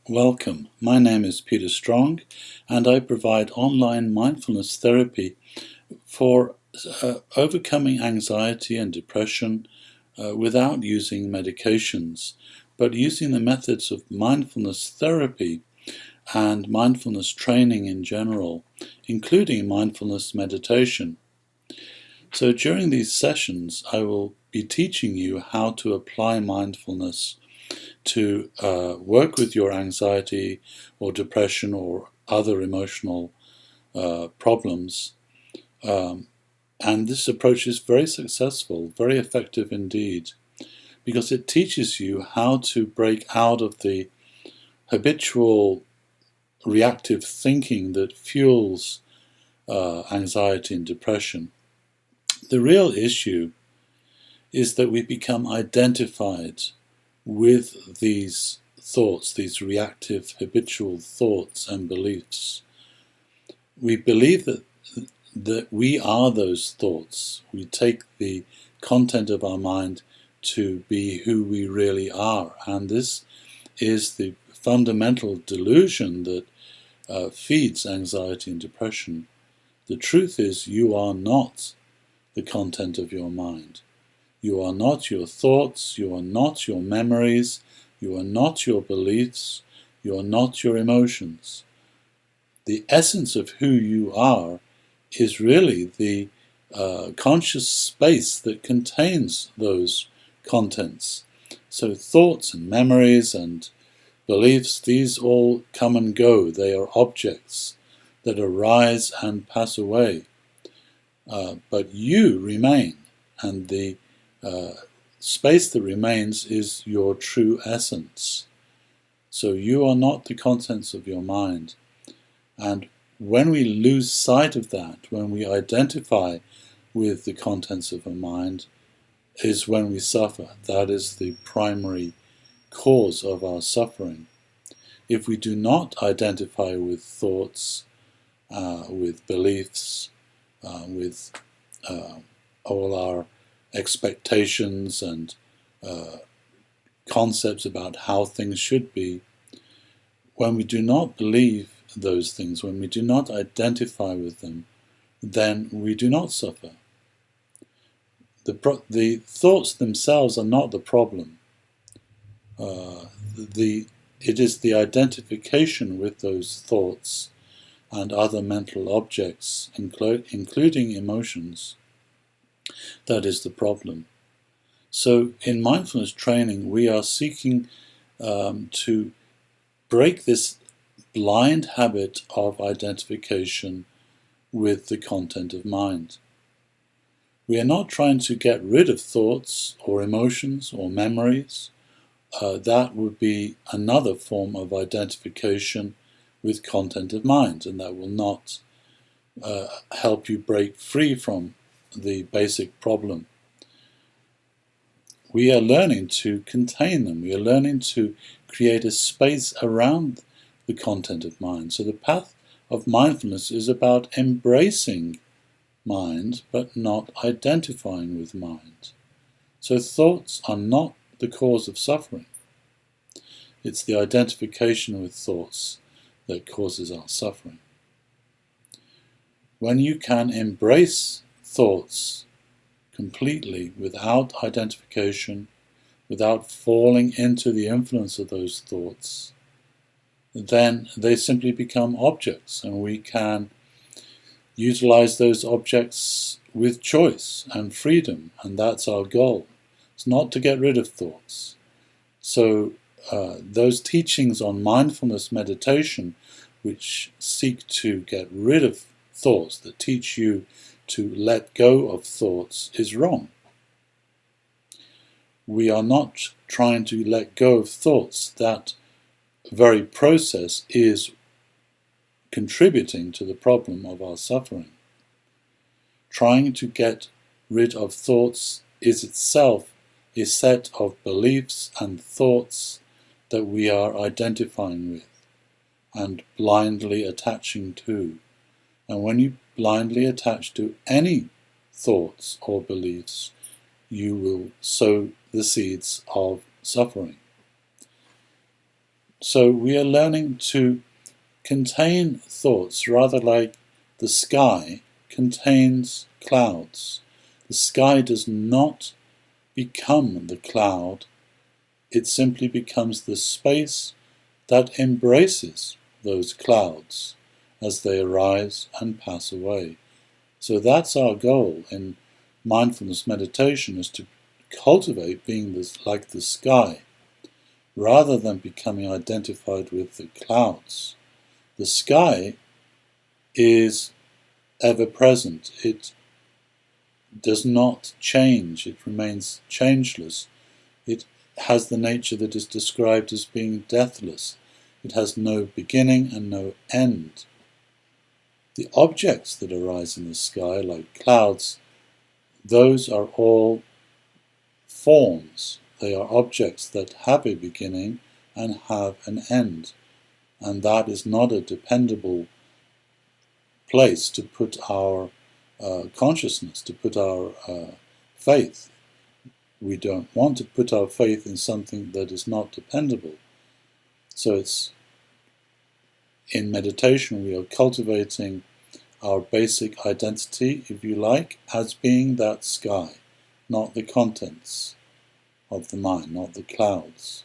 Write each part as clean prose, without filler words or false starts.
Welcome, my name is Peter Strong and I provide online mindfulness therapy for overcoming anxiety and depression without using medications, but using the methods of mindfulness therapy and mindfulness training in general, including mindfulness meditation. So during these sessions I will be teaching you how to apply mindfulness to work with your anxiety or depression or other emotional problems. And this approach is very successful, very effective indeed, because it teaches you how to break out of the habitual reactive thinking that fuels anxiety and depression. The real issue is that we become identified with these thoughts, these reactive habitual thoughts and beliefs. We believe that we are those thoughts. We take the content of our mind to be who we really are, and this is the fundamental delusion that feeds anxiety and depression. The truth is, you are not the content of your mind. You are not your thoughts, you are not your memories, you are not your beliefs, you are not your emotions. The essence of who you are is really the conscious space that contains those contents. So thoughts and memories and beliefs, these all come and go. They are objects that arise and pass away. But you remain, and the space that remains is your true essence. So you are not the contents of your mind. And when we lose sight of that, when we identify with the contents of our mind, is when we suffer. That is the primary cause of our suffering. If we do not identify with thoughts, with beliefs, with all our expectations and concepts about how things should be, when we do not believe those things, when we do not identify with them, then we do not suffer. The thoughts themselves are not the problem. It is the identification with those thoughts and other mental objects, including emotions, that is the problem. So in mindfulness training, we are seeking to break this blind habit of identification with the content of mind. We are not trying to get rid of thoughts or emotions or memories. That would be another form of identification with content of mind, and that will not help you break free from the basic problem. We are learning to contain them. We are learning to create a space around the content of mind. So the path of mindfulness is about embracing mind, but not identifying with mind. So thoughts are not the cause of suffering. It's the identification with thoughts that causes our suffering. When you can embrace thoughts completely without identification, without falling into the influence of those thoughts, then they simply become objects, and we can utilize those objects with choice and freedom, and that's our goal. It's not to get rid of thoughts. So those teachings on mindfulness meditation, which seek to get rid of thoughts, that teach you to let go of thoughts, is wrong. We are not trying to let go of thoughts. That very process is contributing to the problem of our suffering. Trying to get rid of thoughts is itself a set of beliefs and thoughts that we are identifying with and blindly attaching to. And when you blindly attach to any thoughts or beliefs, you will sow the seeds of suffering. So we are learning to contain thoughts rather like the sky contains clouds. The sky does not become the cloud, it simply becomes the space that embraces those clouds as they arise and pass away. So that's our goal in mindfulness meditation, is to cultivate being like the sky, rather than becoming identified with the clouds. The sky is ever present. It does not change. It remains changeless. It has the nature that is described as being deathless. It has no beginning and no end. The objects that arise in the sky, like clouds, those are all forms. They are objects that have a beginning and have an end. And that is not a dependable place to put our consciousness, to put our faith. We don't want to put our faith in something that is not dependable. So it's in meditation we are cultivating our basic identity, if you like, as being that sky, not the contents of the mind, not the clouds.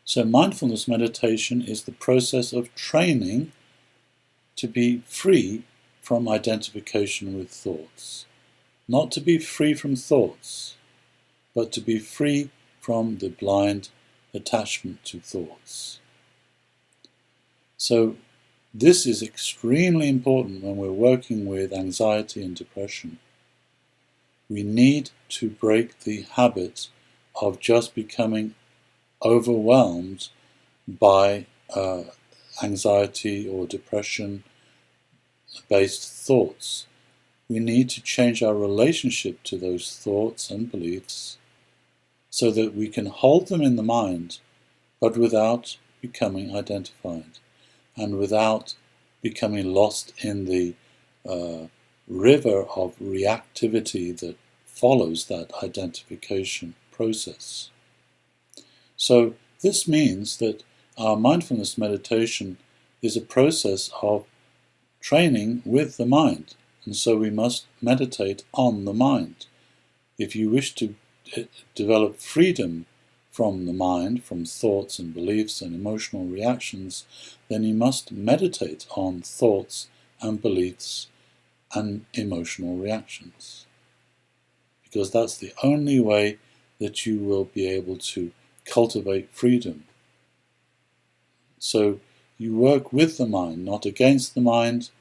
So mindfulness meditation is the process of training to be free from identification with thoughts. Not to be free from thoughts, but to be free from the blind attachment to thoughts. So this is extremely important when we're working with anxiety and depression. We need to break the habit of just becoming overwhelmed by anxiety or depression-based thoughts. We need to change our relationship to those thoughts and beliefs so that we can hold them in the mind, but without becoming identified and without becoming lost in the river of reactivity that follows that identification process. So this means that our mindfulness meditation is a process of training with the mind, and so we must meditate on the mind. If you wish to develop freedom from the mind, from thoughts and beliefs and emotional reactions, then you must meditate on thoughts and beliefs and emotional reactions. Because that's the only way that you will be able to cultivate freedom. So you work with the mind, not against the mind,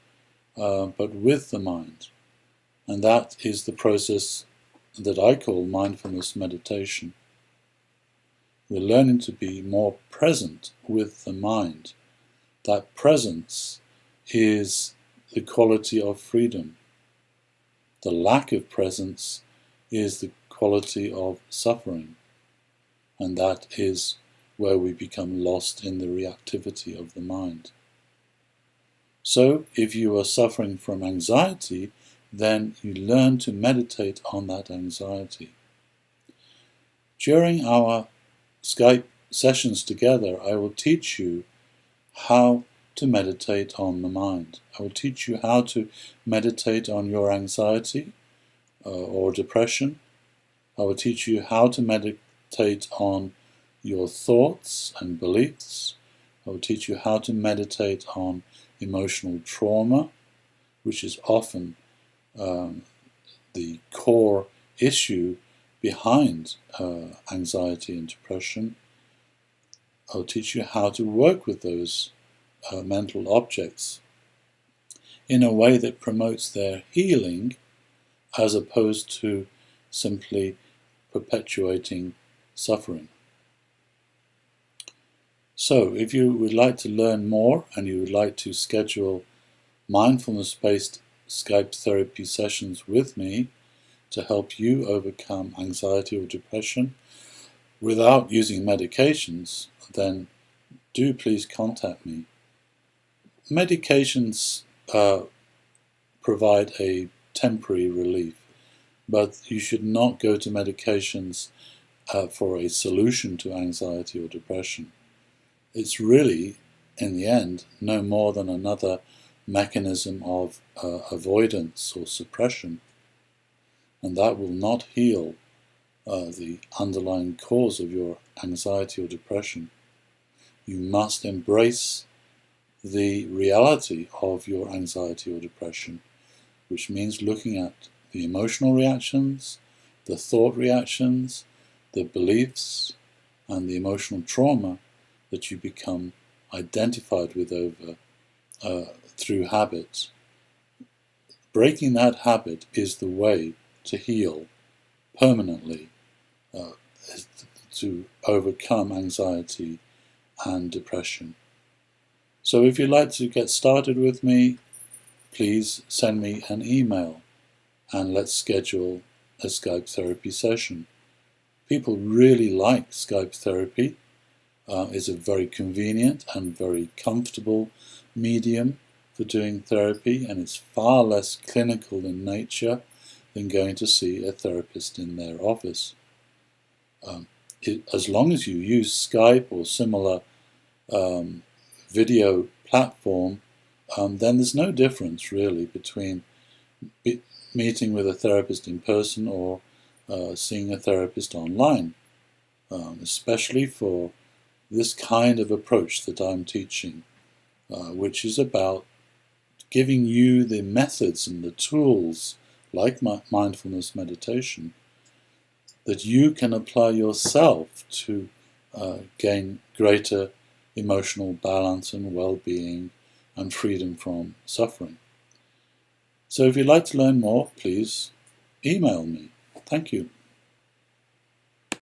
but with the mind. And that is the process that I call mindfulness meditation. We're learning to be more present with the mind. That presence is the quality of freedom. The lack of presence is the quality of suffering. And that is where we become lost in the reactivity of the mind. So, if you are suffering from anxiety, then you learn to meditate on that anxiety. During our Skype sessions together, I will teach you how to meditate on the mind. I will teach you how to meditate on your anxiety or depression. I will teach you how to meditate on your thoughts and beliefs. I will teach you how to meditate on emotional trauma, which is often the core issue behind anxiety and depression. I'll teach you how to work with those mental objects in a way that promotes their healing as opposed to simply perpetuating suffering. So, if you would like to learn more and you would like to schedule mindfulness-based Skype therapy sessions with me to help you overcome anxiety or depression without using medications, then do please contact me. Medications provide a temporary relief, but you should not go to medications for a solution to anxiety or depression. it's really, in the end, no more than another mechanism of avoidance or suppression, and that will not heal the underlying cause of your anxiety or depression. You must embrace the reality of your anxiety or depression, which means looking at the emotional reactions, the thought reactions, the beliefs, and the emotional trauma that you become identified with through habits. Breaking that habit is the way to heal permanently, to overcome anxiety and depression. So if you'd like to get started with me, please send me an email and let's schedule a Skype therapy session. People really like Skype therapy. It's a very convenient and very comfortable medium for doing therapy, and it's far less clinical in nature than going to see a therapist in their office. As long as you use Skype or similar video platform, then there's no difference really between meeting with a therapist in person or seeing a therapist online, especially for this kind of approach that I'm teaching, which is about giving you the methods and the tools, like mindfulness meditation, that you can apply yourself to gain greater emotional balance and well-being and freedom from suffering. So if you'd like to learn more, please email me. Thank you.